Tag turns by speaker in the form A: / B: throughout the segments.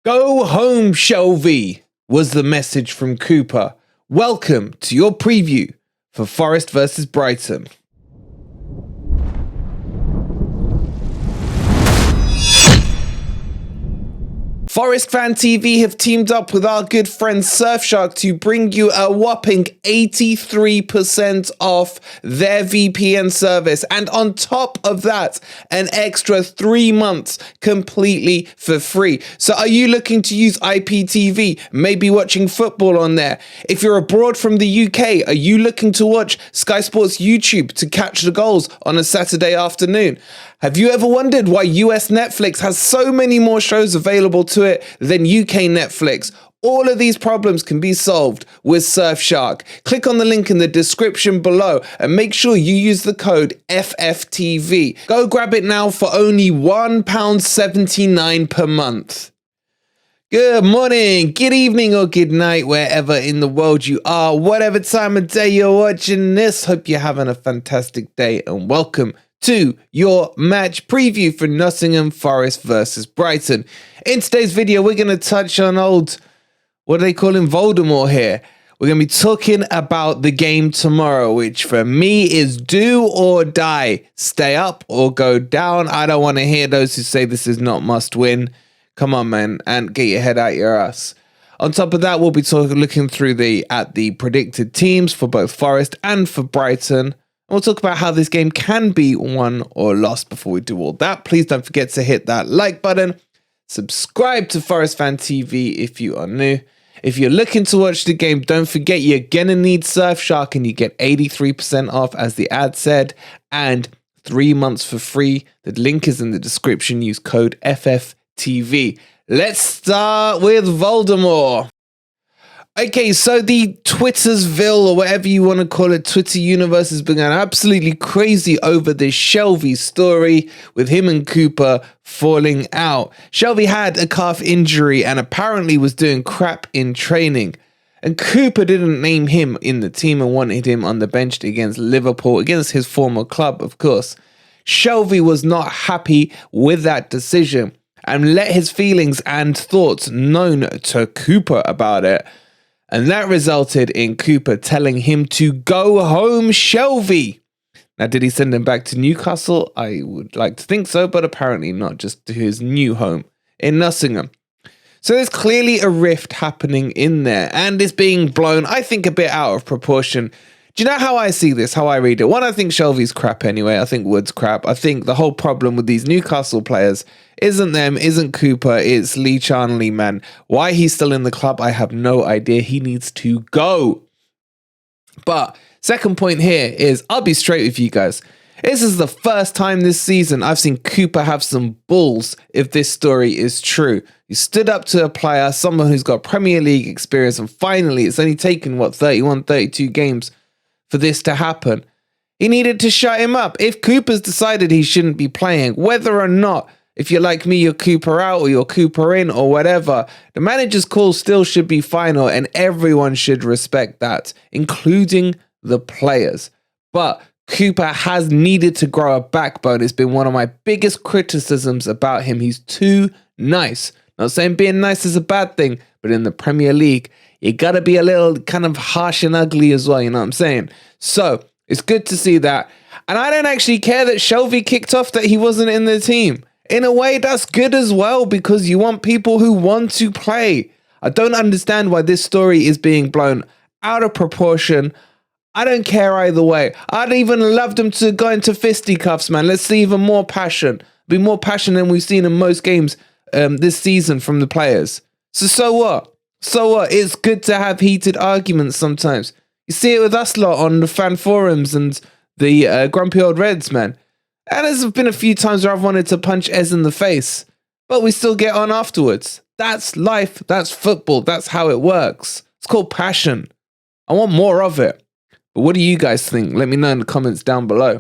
A: Go home, Shelvey, was the message from Cooper. Welcome to your preview for Forest versus Brighton. Forest Fan TV have teamed up with our good friend Surfshark to bring you a whopping 83% off their VPN service. And on top of that, an extra 3 months completely for free. So are you looking to use IPTV, maybe watching football on there? If you're abroad from the UK, are you looking to watch Sky Sports YouTube to catch the goals on a Saturday afternoon? Have you ever wondered why US Netflix has so many more shows available to it than UK Netflix? All of these problems can be solved with Surfshark. Click on the link in the description below and make sure you use the code FFTV. Go grab it now for only £1.79 per month. Good morning, good evening, or good night, wherever in the world you are, whatever time of day you're watching this. Hope you're having a fantastic day and welcome to your match preview for Nottingham Forest versus Brighton. In today's video, we're going to touch on what do they call him, Voldemort here. We're going to be talking about the game tomorrow, which for me is do or die. Stay up or go down. I don't want to hear those who say this is not must win. Come on, man, and get your head out your ass. On top of that, we'll be looking through at the predicted teams for both Forest and for Brighton. And we'll talk about how this game can be won or lost. Before we do all that, please don't forget to hit that like button. Subscribe to Forest Fan TV if you are new. If you're looking to watch the game, don't forget you're going to need Surfshark and you get 83% off as the ad said and 3 months for free. The link is in the description. Use code FFTV. Let's start with Voldemort. Okay, so the Twittersville, or whatever you want to call it, Twitter universe has been going absolutely crazy over this Shelvey story with him and Cooper falling out. Shelvey had a calf injury and apparently was doing crap in training. And Cooper didn't name him in the team and wanted him on the bench against Liverpool, against his former club, of course. Shelvey was not happy with that decision and let his feelings and thoughts known to Cooper about it. And that resulted in Cooper telling him to go home, Shelvey. Now, did he send him back to Newcastle? I would like to think so, but apparently not, just to his new home in Nottingham. So there's clearly a rift happening in there, and it's being blown, I think, a bit out of proportion. Do you know how I see this, how I read it? One, I think Shelvey's crap anyway. I think Wood's crap. I think the whole problem with these Newcastle players isn't them, isn't Cooper, it's Lee Charnley, man. Why he's still in the club, I have no idea. He needs to go. But second point here is, I'll be straight with you guys. This is the first time this season I've seen Cooper have some balls if this story is true. He stood up to a player, someone who's got Premier League experience, and finally it's only taken, 31, 32 games for this to happen. He needed to shut him up. If Cooper's decided he shouldn't be playing, whether or not, if you're like me, you're Cooper out or you're Cooper in or whatever, the manager's call still should be final and everyone should respect that, including the players. But Cooper has needed to grow a backbone. It's been one of my biggest criticisms about him. He's too nice. Not saying being nice is a bad thing, but in the Premier League, you gotta be a little kind of harsh and ugly as well, you know what I'm saying? So, it's good to see that. And I don't actually care that Shelvey kicked off that he wasn't in the team. In a way, that's good as well, because you want people who want to play. I don't understand why this story is being blown out of proportion. I don't care either way. I'd even love them to go into fisticuffs, man. Let's see even more passion. Be more passion than we've seen in most games this season from the players. So what? So what? It's good to have heated arguments sometimes. You see it with us lot on the fan forums and the grumpy old Reds, man. And there's been a few times where I've wanted to punch Ez in the face, but we still get on afterwards. That's life. That's football. That's how it works. It's called passion. I want more of it. But what do you guys think? Let me know in the comments down below.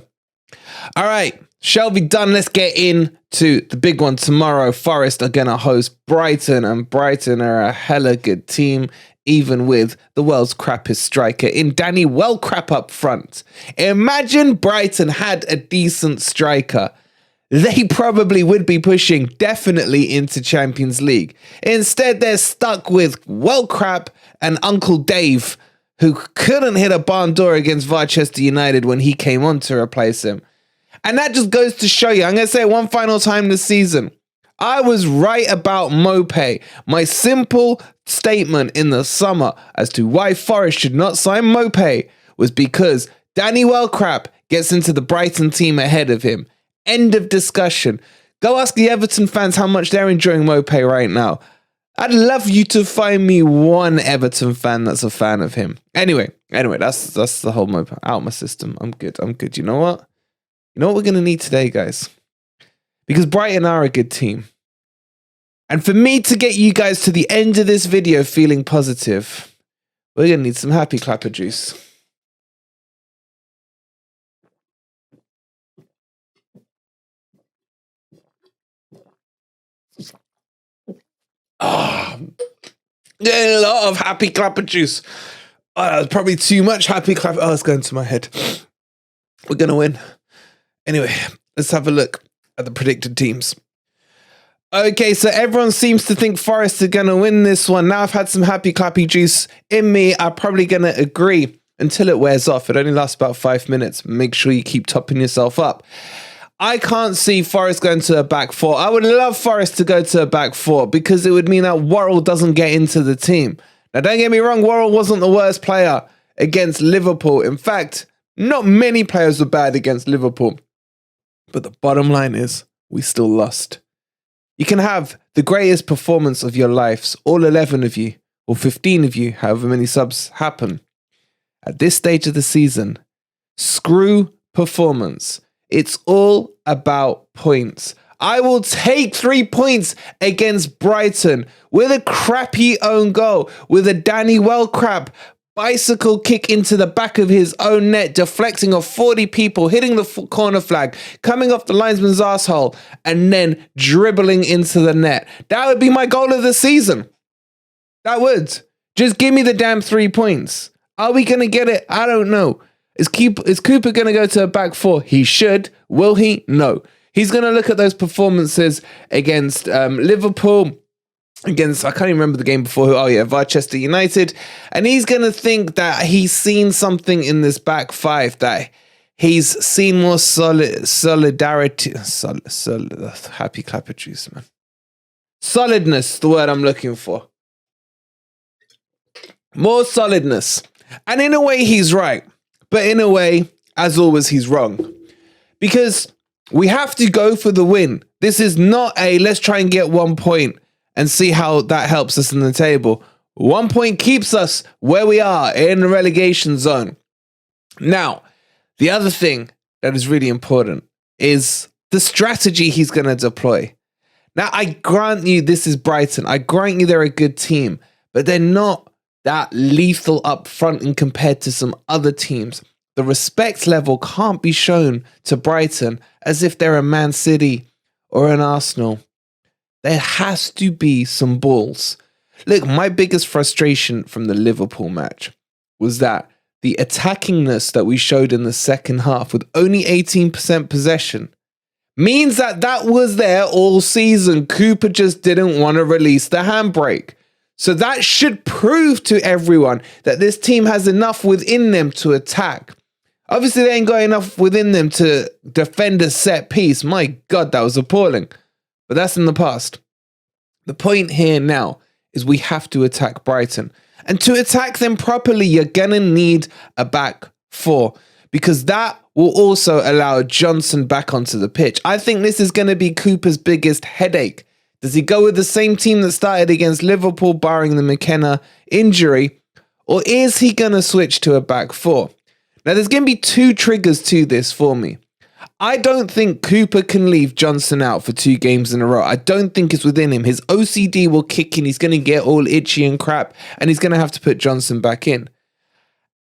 A: All right, Shelvey done. Let's get into the big one tomorrow. Forest are going to host Brighton, and Brighton are a hella good team, even with the world's crappiest striker in Danny Wellcrap up front. Imagine Brighton had a decent striker. they probably would be pushing definitely into Champions League. Instead, they're stuck with Crap and Uncle Dave, who couldn't hit a barn door against Manchester United when he came on to replace him. And that just goes to show you, I'm going to say it one final time this season, I was right about Mopé. My simple statement in the summer as to why Forest should not sign Mopé was because Danny Welcrap gets into the Brighton team ahead of him. End of discussion. Go ask the Everton fans how much they're enjoying Mopé right now. I'd love you to find me one Everton fan that's a fan of him. Anyway, that's the whole Mopé out of my system. I'm good. You know what? You know what we're going to need today, guys? Because Brighton are a good team. And for me to get you guys to the end of this video feeling positive, we're going to need some happy clapper juice. Getting a lot of happy clapper juice. That was probably too much happy clapper. It's going to my head. We're going to win. Anyway, let's have a look at the predicted teams. Okay, so everyone seems to think Forest are going to win this one. Now I've had some happy clappy juice in me. I'm probably going to agree until it wears off. It only lasts about 5 minutes. Make sure you keep topping yourself up. I can't see Forest going to a back four. I would love Forest to go to a back four because it would mean that Worrell doesn't get into the team. Now, don't get me wrong, Worrell wasn't the worst player against Liverpool. In fact, not many players were bad against Liverpool. But the bottom line is, we still lost. You can have the greatest performance of your lives, all 11 of you, or 15 of you, however many subs happen. At this stage of the season, screw performance. It's all about points. I will take 3 points against Brighton with a crappy own goal, with a Danny Welcrap bicycle kick into the back of his own net, deflecting off 40 people, hitting the corner flag, coming off the linesman's asshole, and then dribbling into the net. That would be my goal of the season. That would. Just give me the damn 3 points. Are we going to get it? I don't know. Is Cooper going to go to a back four? He should. Will he? No. He's going to look at those performances against Liverpool, against, I can't even remember the game before. Manchester United. And he's going to think that he's seen something in this back five, that he's seen more solidarity. Happy clapper juice, man. Solidness, the word I'm looking for. More solidness. And in a way, he's right. But in a way, as always, he's wrong. Because we have to go for the win. This is not a let's try and get 1 point and see how that helps us in the table. 1 point keeps us where we are in the relegation zone. Now, the other thing that is really important is the strategy he's going to deploy. Now, I grant you this is Brighton. I grant you they're a good team, but they're not that lethal up front and compared to some other teams. The respect level can't be shown to Brighton as if they're a Man City or an Arsenal. There has to be some balls. Look, my biggest frustration from the Liverpool match was that the attackingness that we showed in the second half with only 18% possession means that was there all season. Cooper just didn't want to release the handbrake. So that should prove to everyone that this team has enough within them to attack. Obviously, they ain't got enough within them to defend a set piece. My God, that was appalling. But that's in the past. The point here now is we have to attack Brighton. And to attack them properly, you're going to need a back four. Because that will also allow Johnson back onto the pitch. I think this is going to be Cooper's biggest headache. Does he go with the same team that started against Liverpool, barring the McKenna injury? Or is he going to switch to a back four? Now, there's going to be two triggers to this for me. I don't think Cooper can leave Johnson out for 2 games in a row. I don't think it's within him. His OCD will kick in. He's going to get all itchy and crap, and he's going to have to put Johnson back in.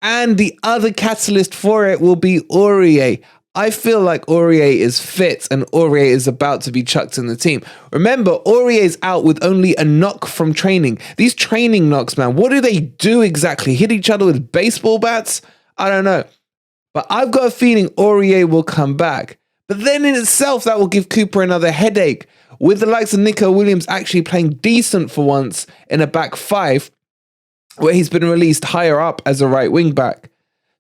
A: And the other catalyst for it will be Aurier. I feel like Aurier is fit and Aurier is about to be chucked in the team. Remember, Aurier is out with only a knock from training. These training knocks, man, what do they do exactly? Hit each other with baseball bats? I don't know. But I've got a feeling Aurier will come back. But then in itself, that will give Cooper another headache. With the likes of Nico Williams actually playing decent for once in a back five, where he's been released higher up as a right wing back.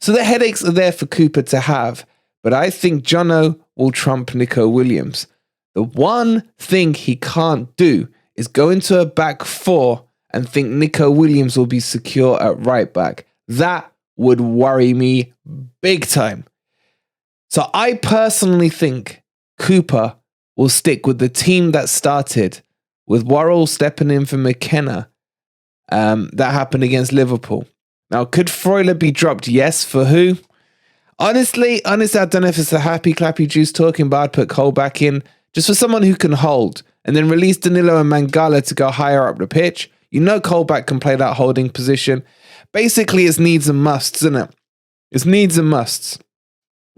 A: So the headaches are there for Cooper to have. But I think Jono will trump Nico Williams. The one thing he can't do is go into a back four and think Nico Williams will be secure at right back. That would worry me big time. So I personally think Cooper will stick with the team that started, with Worrell stepping in for McKenna. That happened against Liverpool. Now, could Freuler be dropped? Yes. For who? Honestly, I don't know if it's the happy clappy juice talking, but I'd put Cole back in just for someone who can hold, and then release Danilo and Mangala to go higher up the pitch. You know Colback can play that holding position. Basically, it's needs and musts, isn't it? It's needs and musts.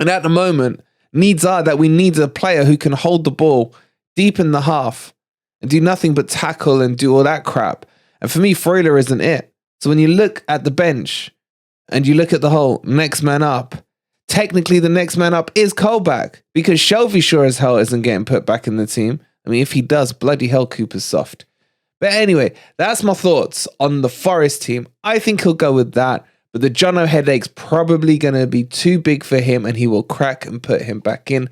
A: And at the moment, needs are that we need a player who can hold the ball deep in the half and do nothing but tackle and do all that crap. And for me, Freuler isn't it. So when you look at the bench and you look at the whole next man up, technically the next man up is Colback, because Shelvey sure as hell isn't getting put back in the team. I mean, if he does, bloody hell, Cooper's soft. But anyway, that's my thoughts on the Forest team. I think he'll go with that, but the Jono headache's probably going to be too big for him and he will crack and put him back in.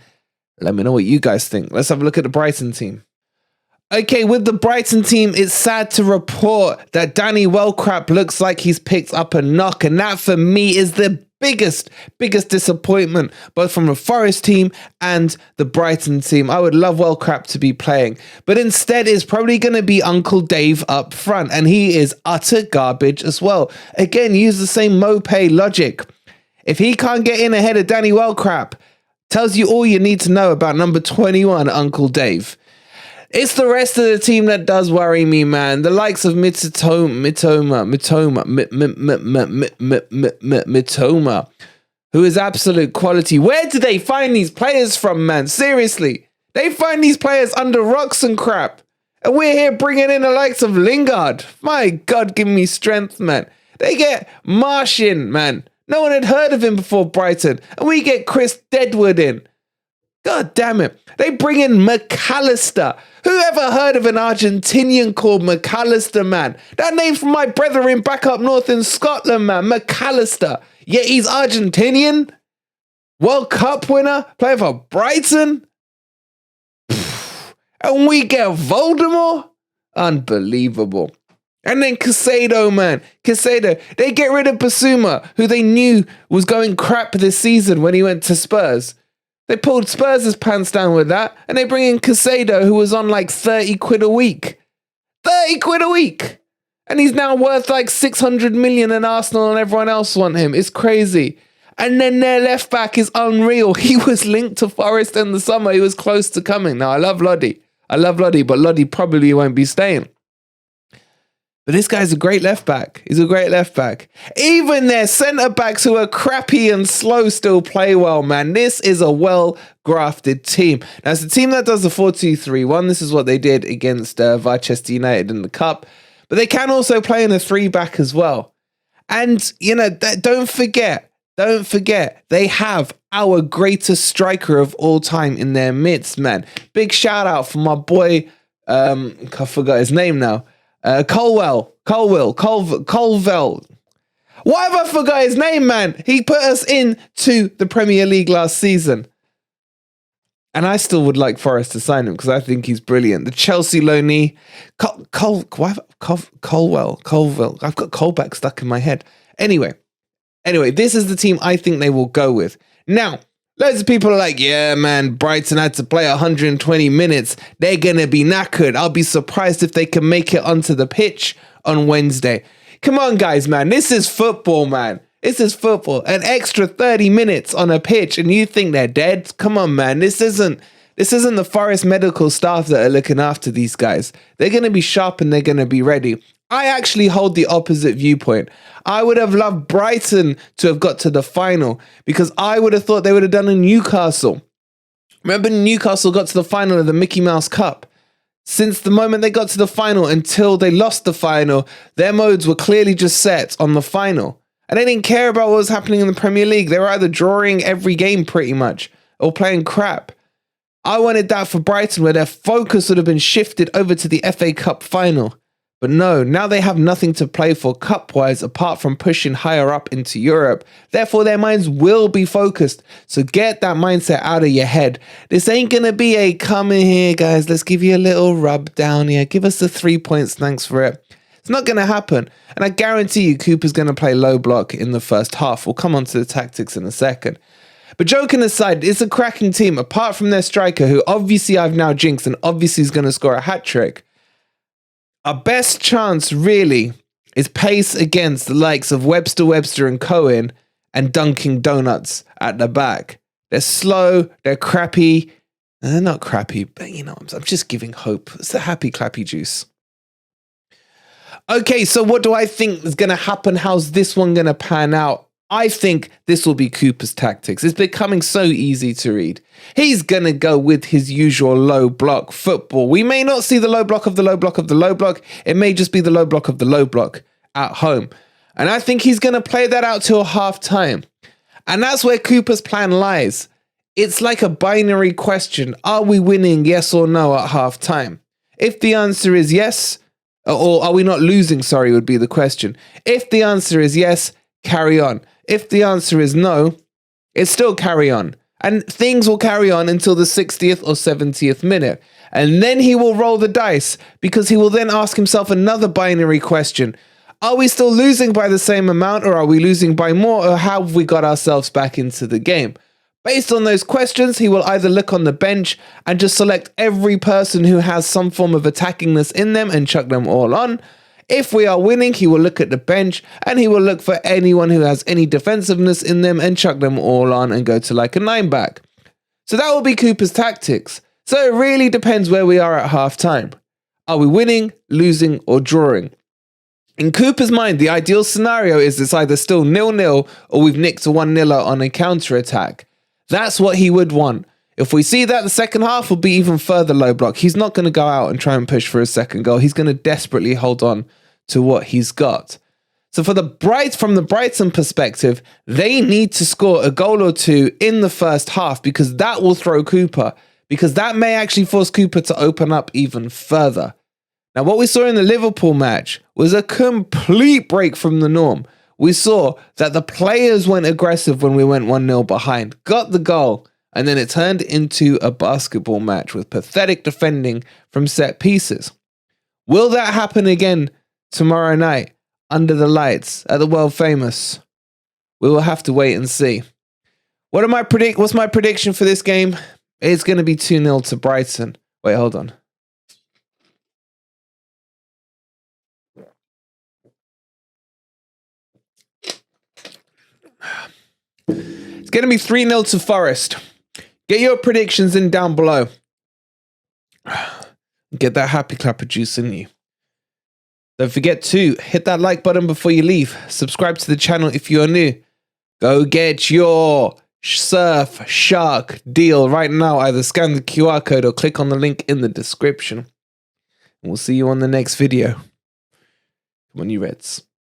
A: Let me know what you guys think. Let's have a look at the Brighton team. Okay, with the Brighton team, it's sad to report that Danny Welcrap looks like he's picked up a knock, and that for me is the biggest disappointment, both from the Forest team and the Brighton team. I would love Welcrap to be playing, but instead it's probably going to be Uncle Dave up front, and he is utter garbage as well. Again, use the same Mopay logic. If he can't get in ahead of Danny Welcrap, tells you all you need to know about number 21, Uncle Dave. It's the rest of the team that does worry me, man. The likes of Mitoma, who is absolute quality. Where do they find these players from, man? Seriously. They find these players under rocks and crap. And we're here bringing in the likes of Lingard. My God, give me strength, man. They get Marsh in, man. No one had heard of him before Brighton. And we get Chris Deadwood in. God damn it. They bring in McAllister. Who ever heard of an Argentinian called McAllister, man? That name's from my brethren back up north in Scotland, man. McAllister. Yet he's Argentinian? World Cup winner? Playing for Brighton? And we get Voldemort? Unbelievable. And then Caicedo, man. Caicedo. They get rid of Basuma, who they knew was going crap this season when he went to Spurs. They pulled Spurs' pants down with that, and they bring in Caicedo, who was on like 30 quid a week. 30 quid a week! And he's now worth like 600 million, and Arsenal and everyone else want him. It's crazy. And then their left back is unreal. He was linked to Forest in the summer. He was close to coming. Now, I love Lodi, but Lodi probably won't be staying. But this guy's a great left back. He's a great left back. Even their centre backs who are crappy and slow still play well, man. This is a well-grafted team. Now, it's a team that does the 4-2-3-1. This is what they did against Manchester United in the Cup. But they can also play in a 3-back as well. And, you know, don't forget, they have our greatest striker of all time in their midst, man. Big shout out for my boy, I forgot his name now. Colwell. Why have I forgot his name, man? He put us into the Premier League last season. And I still would like Forest to sign him because I think he's brilliant. The Chelsea loanee, Colwell. I've got Colback stuck in my head. Anyway, this is the team I think they will go with. Now, loads of people are like, yeah, man, Brighton had to play 120 minutes. They're going to be knackered. I'll be surprised if they can make it onto the pitch on Wednesday. Come on, guys, man. This is football, man. This is football. An extra 30 minutes on a pitch and you think they're dead? Come on, man. This isn't the Forest medical staff that are looking after these guys. They're going to be sharp and they're going to be ready. I actually hold the opposite viewpoint. I would have loved Brighton to have got to the final because I would have thought they would have done in Newcastle. Remember Newcastle got to the final of the Mickey Mouse Cup? Since the moment they got to the final until they lost the final, their modes were clearly just set on the final. And they didn't care about what was happening in the Premier League. They were either drawing every game pretty much or playing crap. I wanted that for Brighton, where their focus would have been shifted over to the FA Cup final. But no, now they have nothing to play for cup-wise apart from pushing higher up into Europe. Therefore, their minds will be focused. So get that mindset out of your head. This ain't going to be a come in here, guys. Let's give you a little rub down here. Give us the 3 points. Thanks for it. It's not going to happen. And I guarantee you Cooper's going to play low block in the first half. We'll come on to the tactics in a second. But joking aside, it's a cracking team. Apart from their striker, who obviously I've now jinxed and obviously is going to score a hat-trick. Our best chance, really, is pace against the likes of Webster and Cohen and Dunkin' Donuts at the back. They're slow, they're crappy. They're not crappy, but you know, I'm just giving hope. It's the happy clappy juice. Okay, so what do I think is going to happen? How's this one going to pan out? I think this will be Cooper's tactics. It's becoming so easy to read. He's going to go with his usual low block football. We may not see the low block of the low block of the low block. It may just be the low block of the low block at home. And I think he's going to play that out till half time. And that's where Cooper's plan lies. It's like a binary question. Are we winning, yes or no, at half time? If the answer is yes, or are we not losing, sorry, would be the question. If the answer is yes, carry on. If the answer is no, it's still carry on. And things will carry on until the 60th or 70th minute. And then he will roll the dice because he will then ask himself another binary question. Are we still losing by the same amount, or are we losing by more, or how have we got ourselves back into the game? Based on those questions, he will either look on the bench and just select every person who has some form of attackingness in them and chuck them all on. If we are winning, he will look at the bench and he will look for anyone who has any defensiveness in them and chuck them all on and go to like a 9-back. So that will be Cooper's tactics. So it really depends where we are at half time. Are we winning, losing, or drawing? In Cooper's mind, the ideal scenario is it's either still 0-0 or we've nicked a 1-0 on a counter-attack. That's what he would want. If we see that, the second half will be even further low block. He's not going to go out and try and push for a second goal. He's going to desperately hold on to what he's got. So from the Brighton perspective, they need to score a goal or two in the first half because that will throw Cooper, because that may actually force Cooper to open up even further. Now, what we saw in the Liverpool match was a complete break from the norm. We saw that the players went aggressive when we went 1-0 behind, got the goal, and then it turned into a basketball match with pathetic defending from set pieces. Will that happen again tomorrow night under the lights at the world famous? We will have to wait and see. What's my prediction for this game? It's going to be 2-0 to Brighton. Wait, hold on. It's going to be 3-0 to Forest. Get your predictions in down below. Get that happy clapper juice in you. Don't forget to hit that like button before you leave. Subscribe to the channel if you are new. Go get your Surf Shark deal right now. Either scan the QR code or click on the link in the description. And we'll see you on the next video. Come on, you Reds.